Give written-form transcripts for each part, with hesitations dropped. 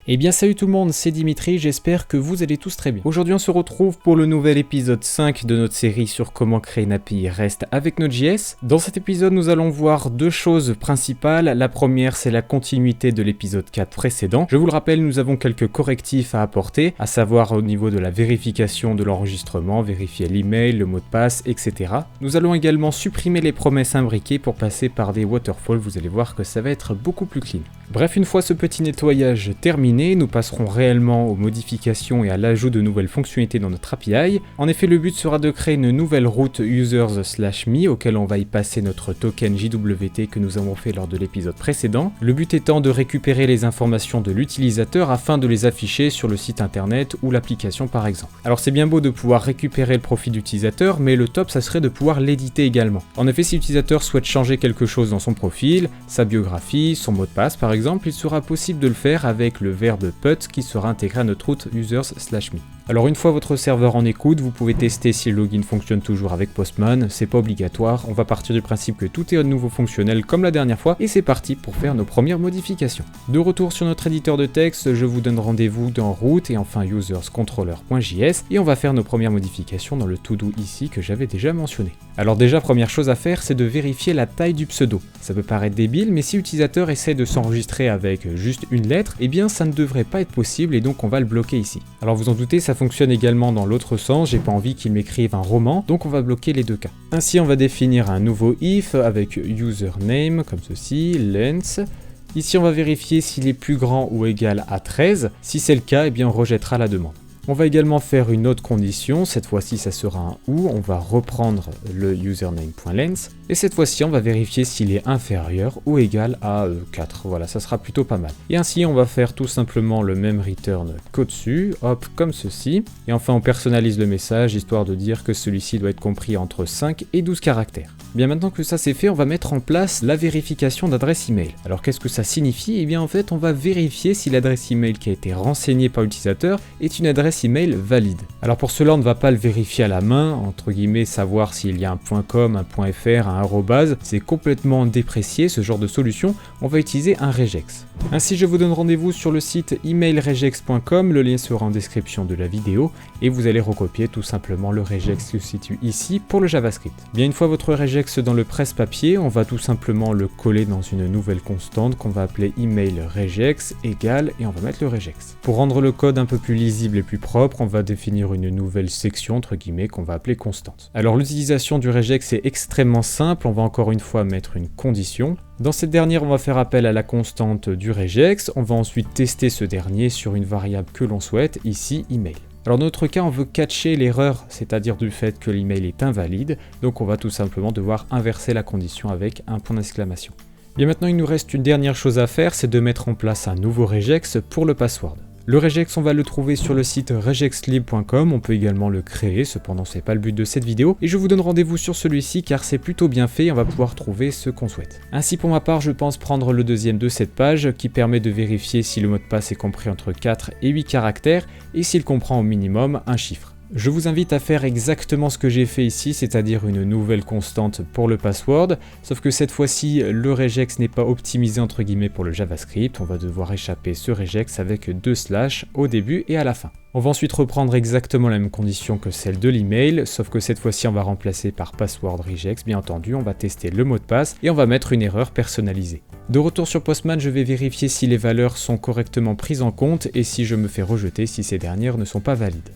Eh bien salut tout le monde, c'est Dimitri, j'espère que vous allez tous très bien. Aujourd'hui on se retrouve pour le nouvel épisode 5 de notre série sur comment créer une API REST avec Node.js. Dans cet épisode nous allons voir deux choses principales. La première c'est la continuité de l'épisode 4 précédent. Je vous le rappelle, nous avons quelques correctifs à apporter, à savoir au niveau de la vérification de l'enregistrement, vérifier l'email, le mot de passe, etc. Nous allons également supprimer les promesses imbriquées pour passer par des waterfalls, vous allez voir que ça va être beaucoup plus clean. Bref, une fois ce petit nettoyage terminé, nous passerons réellement aux modifications et à l'ajout de nouvelles fonctionnalités dans notre API. En effet, le but sera de créer une nouvelle route users/me auquel on va y passer notre token JWT que nous avons fait lors de l'épisode précédent. Le but étant de récupérer les informations de l'utilisateur afin de les afficher sur le site internet ou l'application par exemple. Alors c'est bien beau de pouvoir récupérer le profil d'utilisateur, mais le top ça serait de pouvoir l'éditer également. En effet, si l'utilisateur souhaite changer quelque chose dans son profil, sa biographie, son mot de passe par exemple, il sera possible de le faire avec le verbe put qui sera intégré à notre route users/me. Alors une fois votre serveur en écoute, vous pouvez tester si le login fonctionne toujours avec Postman, c'est pas obligatoire, on va partir du principe que tout est à nouveau fonctionnel comme la dernière fois et c'est parti pour faire nos premières modifications. De retour sur notre éditeur de texte, je vous donne rendez-vous dans route et enfin userscontroller.js et on va faire nos premières modifications dans le to-do ici que j'avais déjà mentionné. Alors déjà première chose à faire c'est de vérifier la taille du pseudo. Ça peut paraître débile mais si l'utilisateur essaie de s'enregistrer avec juste une lettre, eh bien ça ne devrait pas être possible et donc on va le bloquer ici. Alors vous en doutez, ça fonctionne également dans l'autre sens, j'ai pas envie qu'il m'écrive un roman, donc on va bloquer les deux cas. Ainsi on va définir un nouveau if avec username comme ceci, length. Ici on va vérifier s'il est plus grand ou égal à 13, si c'est le cas, eh bien on rejettera la demande. On va également faire une autre condition, cette fois-ci ça sera un ou, on va reprendre le username.length et cette fois-ci on va vérifier s'il est inférieur ou égal à 4, voilà ça sera plutôt pas mal. Et ainsi on va faire tout simplement le même return qu'au-dessus, hop comme ceci, et enfin on personnalise le message histoire de dire que celui-ci doit être compris entre 5 et 12 caractères. Bien maintenant que ça c'est fait, on va mettre en place la vérification d'adresse email. Alors qu'est-ce que ça signifie? Eh bien en fait on va vérifier si l'adresse email qui a été renseignée par l'utilisateur est une adresse email valide. Alors pour cela on ne va pas le vérifier à la main, entre guillemets savoir s'il y a un .com, un .fr, un arrobase, c'est complètement déprécié ce genre de solution, on va utiliser un regex. Ainsi je vous donne rendez-vous sur le site emailregex.com, le lien sera en description de la vidéo et vous allez recopier tout simplement le regex qui se situe ici pour le JavaScript. Bien une fois votre regex dans le presse-papier, on va tout simplement le coller dans une nouvelle constante qu'on va appeler emailregex égale et on va mettre le regex. Pour rendre le code un peu plus lisible et plus propre, on va définir une nouvelle section entre guillemets qu'on va appeler constante. Alors l'utilisation du regex est extrêmement simple, on va encore une fois mettre une condition. Dans cette dernière, on va faire appel à la constante du regex, on va ensuite tester ce dernier sur une variable que l'on souhaite, ici email. Alors dans notre cas, on veut catcher l'erreur, c'est-à-dire du fait que l'email est invalide, donc on va tout simplement devoir inverser la condition avec un point d'exclamation. Bien maintenant, il nous reste une dernière chose à faire, c'est de mettre en place un nouveau regex pour le password. Le regex, on va le trouver sur le site regexlib.com, on peut également le créer, cependant c'est pas le but de cette vidéo, et je vous donne rendez-vous sur celui-ci car c'est plutôt bien fait et on va pouvoir trouver ce qu'on souhaite. Ainsi pour ma part, je pense prendre le deuxième de cette page qui permet de vérifier si le mot de passe est compris entre 4 et 8 caractères et s'il comprend au minimum un chiffre. Je vous invite à faire exactement ce que j'ai fait ici, c'est-à-dire une nouvelle constante pour le password, sauf que cette fois-ci, le regex n'est pas optimisé entre guillemets pour le JavaScript, on va devoir échapper ce regex avec 2 slash au début et à la fin. On va ensuite reprendre exactement la même condition que celle de l'email, sauf que cette fois-ci on va remplacer par password regex, bien entendu, on va tester le mot de passe et on va mettre une erreur personnalisée. De retour sur Postman, je vais vérifier si les valeurs sont correctement prises en compte et si je me fais rejeter si ces dernières ne sont pas valides.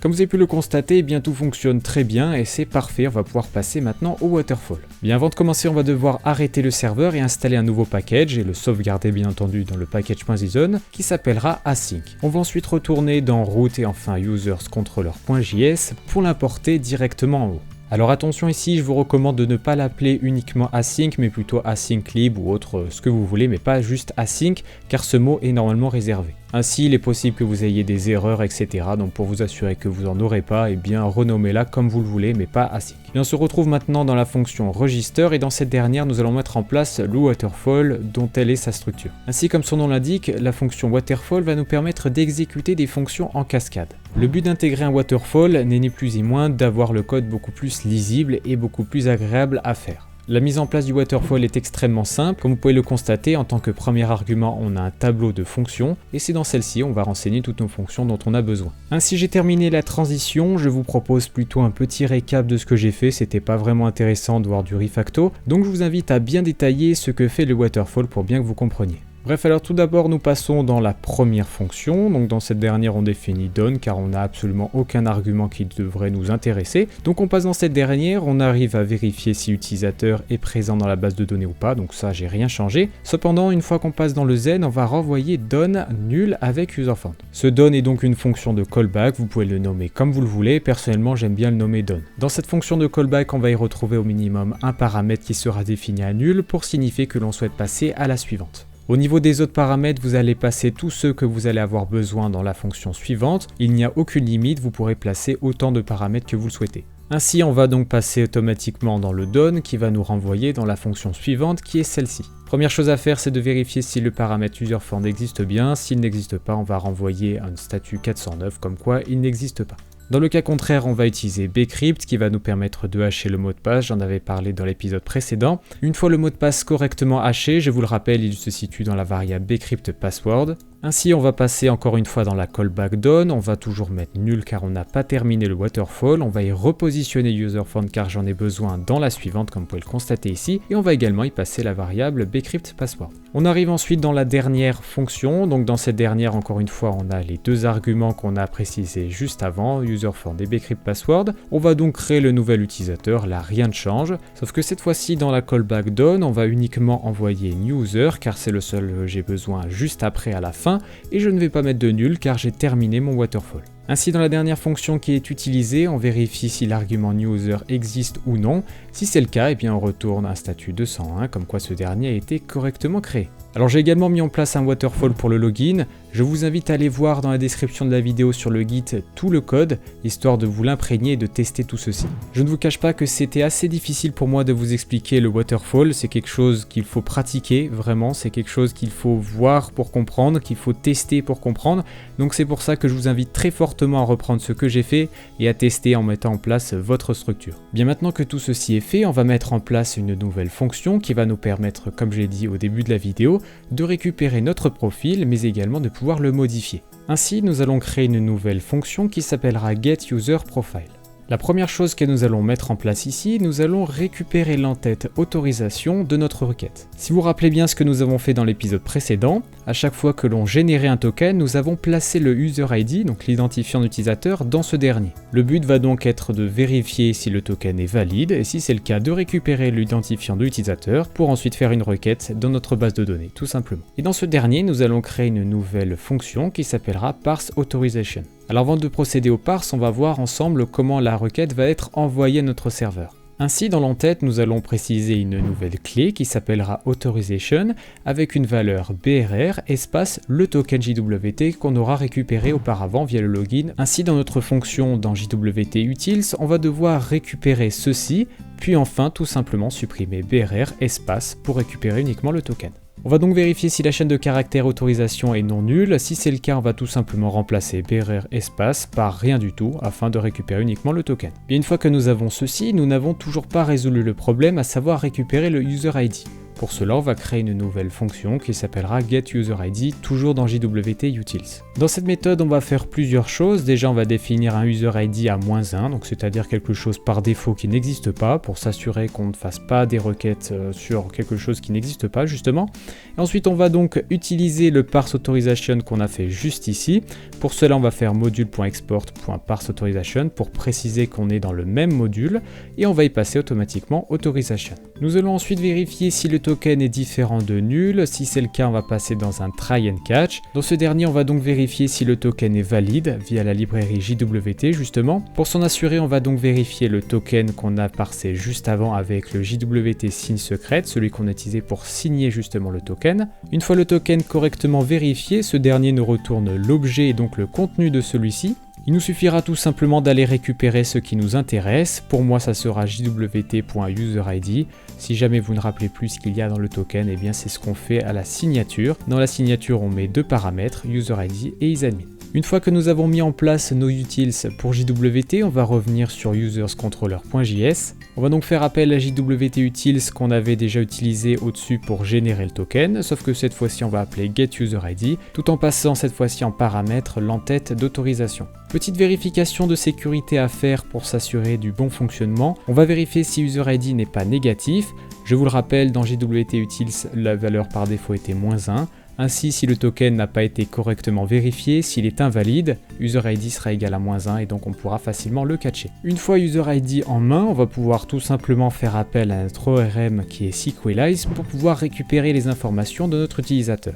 Comme vous avez pu le constater, eh bien tout fonctionne très bien et c'est parfait, on va pouvoir passer maintenant au waterfall. Bien avant de commencer, on va devoir arrêter le serveur et installer un nouveau package et le sauvegarder bien entendu dans le package.json qui s'appellera async. On va ensuite retourner dans route et enfin userscontroller.js pour l'importer directement en haut. Alors attention ici, je vous recommande de ne pas l'appeler uniquement async, mais plutôt asynclib ou autre, ce que vous voulez, mais pas juste async, car ce mot est normalement réservé. Ainsi, il est possible que vous ayez des erreurs, etc. Donc pour vous assurer que vous n'en aurez pas, eh bien renommez-la comme vous le voulez, mais pas async. Et on se retrouve maintenant dans la fonction register, et dans cette dernière, nous allons mettre en place le waterfall, dont elle est sa structure. Ainsi, comme son nom l'indique, la fonction waterfall va nous permettre d'exécuter des fonctions en cascade. Le but d'intégrer un waterfall n'est ni plus ni moins d'avoir le code beaucoup plus lisible et beaucoup plus agréable à faire. La mise en place du waterfall est extrêmement simple. Comme vous pouvez le constater, en tant que premier argument, on a un tableau de fonctions et c'est dans celle-ci on va renseigner toutes nos fonctions dont on a besoin. Ainsi j'ai terminé la transition, je vous propose plutôt un petit récap de ce que j'ai fait, c'était pas vraiment intéressant de voir du refacto, donc je vous invite à bien détailler ce que fait le waterfall pour bien que vous compreniez. Bref, alors tout d'abord nous passons dans la première fonction, donc dans cette dernière on définit done car on n'a absolument aucun argument qui devrait nous intéresser. Donc on passe dans cette dernière, on arrive à vérifier si l'utilisateur est présent dans la base de données ou pas, donc ça j'ai rien changé. Cependant une fois qu'on passe dans le zen, on va renvoyer done nul avec userfound. Ce done est donc une fonction de callback, vous pouvez le nommer comme vous le voulez, personnellement j'aime bien le nommer done. Dans cette fonction de callback on va y retrouver au minimum un paramètre qui sera défini à nul pour signifier que l'on souhaite passer à la suivante. Au niveau des autres paramètres, vous allez passer tous ceux que vous allez avoir besoin dans la fonction suivante. Il n'y a aucune limite, vous pourrez placer autant de paramètres que vous le souhaitez. Ainsi, on va donc passer automatiquement dans le done qui va nous renvoyer dans la fonction suivante qui est celle-ci. Première chose à faire, c'est de vérifier si le paramètre userfound existe bien. S'il n'existe pas, on va renvoyer un statut 409 comme quoi il n'existe pas. Dans le cas contraire, on va utiliser bcrypt qui va nous permettre de hasher le mot de passe, j'en avais parlé dans l'épisode précédent. Une fois le mot de passe correctement haché, je vous le rappelle, il se situe dans la variable bcrypt password. Ainsi, on va passer encore une fois dans la callback done, on va toujours mettre nul car on n'a pas terminé le waterfall, on va y repositionner userfound car j'en ai besoin dans la suivante comme vous pouvez le constater ici, et on va également y passer la variable bcrypt password. On arrive ensuite dans la dernière fonction, donc dans cette dernière encore une fois on a les deux arguments qu'on a précisés juste avant, userfound et bcrypt password. On va donc créer le nouvel utilisateur, là rien ne change, sauf que cette fois-ci dans la callback done, on va uniquement envoyer new user car c'est le seul que j'ai besoin juste après à la fin, et je ne vais pas mettre de nul car j'ai terminé mon waterfall. Ainsi dans la dernière fonction qui est utilisée, on vérifie si l'argument newUser existe ou non. Si c'est le cas, eh bien on retourne un statut 201 comme quoi ce dernier a été correctement créé. Alors j'ai également mis en place un waterfall pour le login. Je vous invite à aller voir dans la description de la vidéo sur le Git tout le code, histoire de vous l'imprégner et de tester tout ceci. Je ne vous cache pas que c'était assez difficile pour moi de vous expliquer le waterfall, c'est quelque chose qu'il faut pratiquer, vraiment, c'est quelque chose qu'il faut voir pour comprendre, qu'il faut tester pour comprendre. Donc c'est pour ça que je vous invite très fortement à reprendre ce que j'ai fait et à tester en mettant en place votre structure. Bien maintenant que tout ceci est fait, on va mettre en place une nouvelle fonction qui va nous permettre, comme j'ai dit au début de la vidéo, de récupérer notre profil mais également de pouvoir le modifier. Ainsi, nous allons créer une nouvelle fonction qui s'appellera getUserProfile. La première chose que nous allons mettre en place ici, nous allons récupérer l'entête autorisation de notre requête. Si vous vous rappelez bien ce que nous avons fait dans l'épisode précédent, à chaque fois que l'on générait un token, nous avons placé le user ID, donc l'identifiant d'utilisateur, dans ce dernier. Le but va donc être de vérifier si le token est valide et si c'est le cas de récupérer l'identifiant de l'utilisateur pour ensuite faire une requête dans notre base de données, tout simplement. Et dans ce dernier, nous allons créer une nouvelle fonction qui s'appellera parseAutorization. Alors avant de procéder au parse, on va voir ensemble comment la requête va être envoyée à notre serveur. Ainsi, dans l'entête, nous allons préciser une nouvelle clé qui s'appellera authorization avec une valeur BRR espace le token JWT qu'on aura récupéré auparavant via le login. Ainsi, dans notre fonction dans JWT utils, on va devoir récupérer ceci, puis enfin tout simplement supprimer BRR espace pour récupérer uniquement le token. On va donc vérifier si la chaîne de caractères autorisation est non nulle. Si c'est le cas, on va tout simplement remplacer BRR espace par rien du tout afin de récupérer uniquement le token. Bien une fois que nous avons ceci, nous n'avons toujours pas résolu le problème, à savoir récupérer le user ID. Pour cela, on va créer une nouvelle fonction qui s'appellera getUserID, toujours dans JWT utils. Dans cette méthode, on va faire plusieurs choses. Déjà, on va définir un user-ID à -1, donc c'est-à-dire quelque chose par défaut qui n'existe pas, pour s'assurer qu'on ne fasse pas des requêtes sur quelque chose qui n'existe pas, justement. Et ensuite, on va donc utiliser le parseAutorization qu'on a fait juste ici. Pour cela, on va faire module.export.parseAutorization pour préciser qu'on est dans le même module, et on va y passer automatiquement authorization. Nous allons ensuite vérifier si le token est différent de nul. Si c'est le cas, on va passer dans un try and catch. Dans ce dernier, on va donc vérifier si le token est valide via la librairie JWT justement. Pour s'en assurer, on va donc vérifier le token qu'on a parsé juste avant avec le JWT signe secret, celui qu'on a utilisé pour signer justement le token. Une fois le token correctement vérifié, ce dernier nous retourne l'objet et donc le contenu de celui-ci. Il nous suffira tout simplement d'aller récupérer ce qui nous intéresse. Pour moi, ça sera jwt.userid. Si jamais vous ne rappelez plus ce qu'il y a dans le token, eh bien c'est ce qu'on fait à la signature. Dans la signature, on met deux paramètres, userid et isAdmin. Une fois que nous avons mis en place nos utils pour JWT, on va revenir sur userscontroller.js. On va donc faire appel à JWT utils qu'on avait déjà utilisé au-dessus pour générer le token, sauf que cette fois-ci on va appeler getUserID, tout en passant cette fois-ci en paramètre l'entête d'autorisation. Petite vérification de sécurité à faire pour s'assurer du bon fonctionnement. On va vérifier si UserID n'est pas négatif. Je vous le rappelle, dans JWT utils, la valeur par défaut était -1. Ainsi, si le token n'a pas été correctement vérifié, s'il est invalide, UserID sera égal à -1 et donc on pourra facilement le catcher. Une fois UserID en main, on va pouvoir tout simplement faire appel à notre ORM qui est Sequelize pour pouvoir récupérer les informations de notre utilisateur.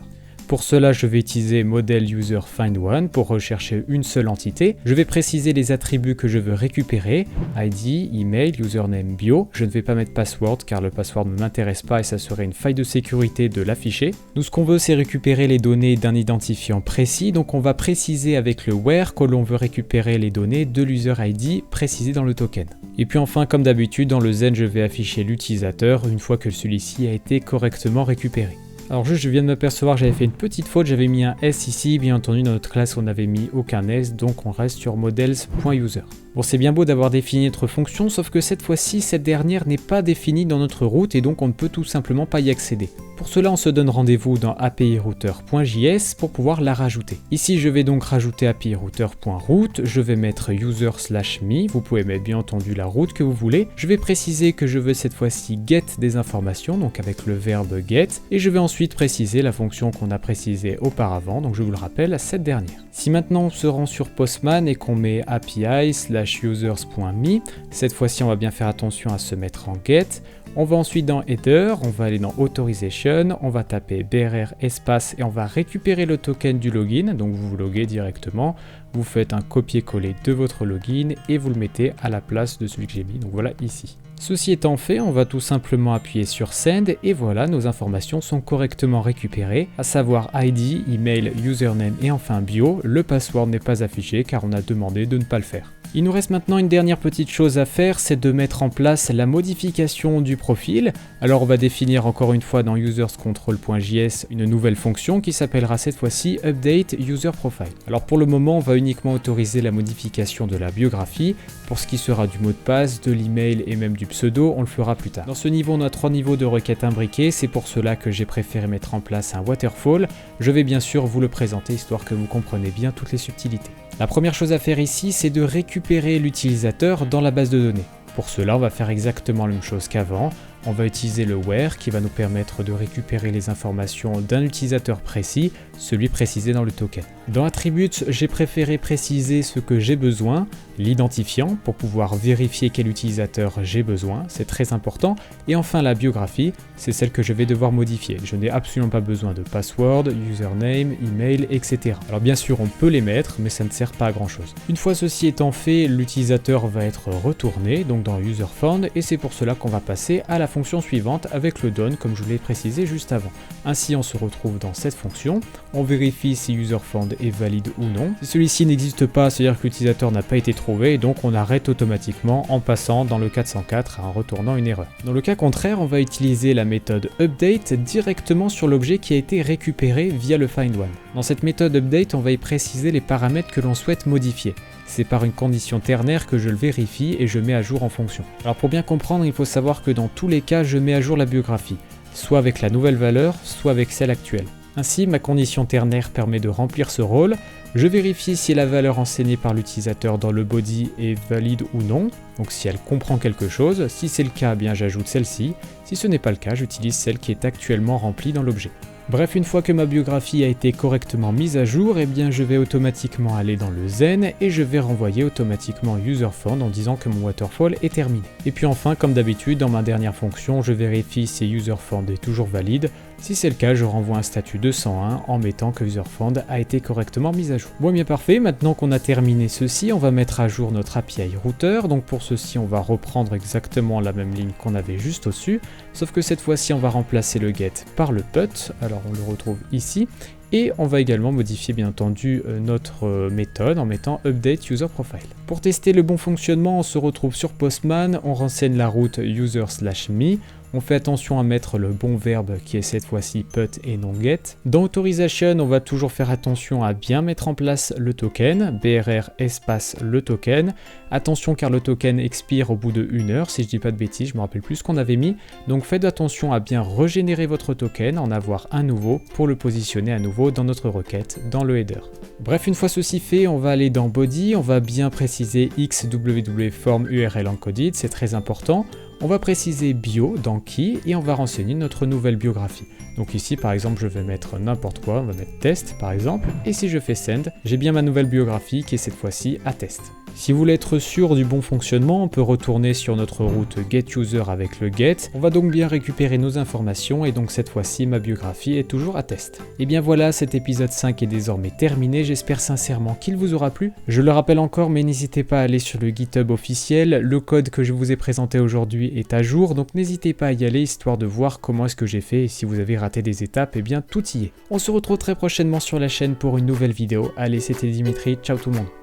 Pour cela, je vais utiliser model user find one pour rechercher une seule entité. Je vais préciser les attributs que je veux récupérer, ID, email, username, bio. Je ne vais pas mettre password car le password ne m'intéresse pas et ça serait une faille de sécurité de l'afficher. Nous, ce qu'on veut, c'est récupérer les données d'un identifiant précis. Donc, on va préciser avec le where que l'on veut récupérer les données de l'user ID précisé dans le token. Et puis enfin, comme d'habitude, dans le Zen, je vais afficher l'utilisateur une fois que celui-ci a été correctement récupéré. Alors juste, je viens de m'apercevoir que j'avais fait une petite faute, j'avais mis un S ici, bien entendu dans notre classe on n'avait mis aucun S, donc on reste sur models.user. Bon, c'est bien beau d'avoir défini notre fonction, sauf que cette fois-ci, cette dernière n'est pas définie dans notre route et donc on ne peut tout simplement pas y accéder. Pour cela, on se donne rendez-vous dans apirouter.js pour pouvoir la rajouter. Ici, je vais donc rajouter apirouter.route, je vais mettre user/me, vous pouvez mettre bien entendu la route que vous voulez. Je vais préciser que je veux cette fois-ci get des informations, donc avec le verbe get, et je vais ensuite préciser la fonction qu'on a précisée auparavant, donc je vous le rappelle, cette dernière. Si maintenant on se rend sur Postman et qu'on met api/users.me, cette fois-ci on va bien faire attention à se mettre en get. On va ensuite dans Header, on va aller dans Authorization, on va taper BRR espace et on va récupérer le token du login, donc vous vous loguez directement, vous faites un copier-coller de votre login et vous le mettez à la place de celui que j'ai mis, donc voilà ici. Ceci étant fait, on va tout simplement appuyer sur Send et voilà, nos informations sont correctement récupérées, à savoir ID, email, username et enfin bio. Le password n'est pas affiché car on a demandé de ne pas le faire. Il nous reste maintenant une dernière petite chose à faire, c'est de mettre en place la modification du profil. Alors on va définir encore une fois dans userscontrol.js une nouvelle fonction qui s'appellera cette fois-ci update user profile. Alors pour le moment, on va uniquement autoriser la modification de la biographie. Pour ce qui sera du mot de passe, de l'email et même du pseudo, on le fera plus tard. Dans ce niveau, on a 3 niveaux de requêtes imbriquées, c'est pour cela que j'ai préféré mettre en place un waterfall. Je vais bien sûr vous le présenter histoire que vous compreniez bien toutes les subtilités. La première chose à faire ici, c'est de récupérer l'utilisateur dans la base de données. Pour cela, on va faire exactement la même chose qu'avant. On va utiliser le where qui va nous permettre de récupérer les informations d'un utilisateur précis, celui précisé dans le token. Dans Attributes, j'ai préféré préciser ce que j'ai besoin, l'identifiant pour pouvoir vérifier quel utilisateur j'ai besoin, c'est très important. Et enfin la biographie, c'est celle que je vais devoir modifier. Je n'ai absolument pas besoin de password, username, email, etc. Alors bien sûr on peut les mettre, mais ça ne sert pas à grand chose. Une fois ceci étant fait, l'utilisateur va être retourné, donc dans userFound, et c'est pour cela qu'on va passer à la fonction suivante avec le done comme je vous l'ai précisé juste avant. Ainsi on se retrouve dans cette fonction, on vérifie si userFound est valide ou non. Si celui-ci n'existe pas, c'est-à-dire que l'utilisateur n'a pas été trouvé, donc on arrête automatiquement en passant dans le 404 en retournant une erreur. Dans le cas contraire, on va utiliser la méthode update directement sur l'objet qui a été récupéré via le findOne. Dans cette méthode update, on va y préciser les paramètres que l'on souhaite modifier. C'est par une condition ternaire que je le vérifie et je mets à jour en fonction. Alors pour bien comprendre, il faut savoir que dans tous les cas, je mets à jour la biographie, soit avec la nouvelle valeur, soit avec celle actuelle. Ainsi, ma condition ternaire permet de remplir ce rôle. Je vérifie si la valeur enseignée par l'utilisateur dans le body est valide ou non, donc si elle comprend quelque chose. Si c'est le cas, bien j'ajoute celle-ci. Si ce n'est pas le cas, j'utilise celle qui est actuellement remplie dans l'objet. Bref, une fois que ma biographie a été correctement mise à jour, eh bien je vais automatiquement aller dans le Zen et je vais renvoyer automatiquement userFound en disant que mon waterfall est terminé. Et puis enfin, comme d'habitude, dans ma dernière fonction, je vérifie si userFound est toujours valide. Si c'est le cas, je renvoie un statut 201 en mettant que userFound a été correctement mis à jour. Bon, bien parfait, maintenant qu'on a terminé ceci, on va mettre à jour notre API router. Donc pour ceci, on va reprendre exactement la même ligne qu'on avait juste au-dessus, sauf que cette fois-ci, on va remplacer le get par le put. Alors on le retrouve ici. Et on va également modifier bien entendu notre méthode en mettant update user profile. Pour tester le bon fonctionnement, on se retrouve sur Postman, on renseigne la route user/me, On fait attention à mettre le bon verbe qui est cette fois-ci put et non get. Dans Authorization, on va toujours faire attention à bien mettre en place le token, BRR espace le token. Attention car le token expire au bout de 1 heure, si je dis pas de bêtises, je me rappelle plus ce qu'on avait mis. Donc faites attention à bien régénérer votre token, en avoir un nouveau pour le positionner à nouveau dans notre requête, dans le header. Bref, une fois ceci fait, on va aller dans Body, on va bien préciser XWW-Form URL encoded, c'est très important. On va préciser bio dans Key et on va renseigner notre nouvelle biographie. Donc ici par exemple je vais mettre n'importe quoi, on va mettre test par exemple, et si je fais send, j'ai bien ma nouvelle biographie qui est cette fois-ci à test. Si vous voulez être sûr du bon fonctionnement, on peut retourner sur notre route getUser avec le get. On va donc bien récupérer nos informations et donc cette fois-ci ma biographie est toujours à test. Et bien voilà, cet épisode 5 est désormais terminé, j'espère sincèrement qu'il vous aura plu. Je le rappelle encore, mais n'hésitez pas à aller sur le GitHub officiel, le code que je vous ai présenté aujourd'hui est à jour, donc n'hésitez pas à y aller histoire de voir comment est-ce que j'ai fait et si vous avez raté des étapes, et bien tout y est. On se retrouve très prochainement sur la chaîne pour une nouvelle vidéo. Allez, c'était Dimitri, ciao tout le monde.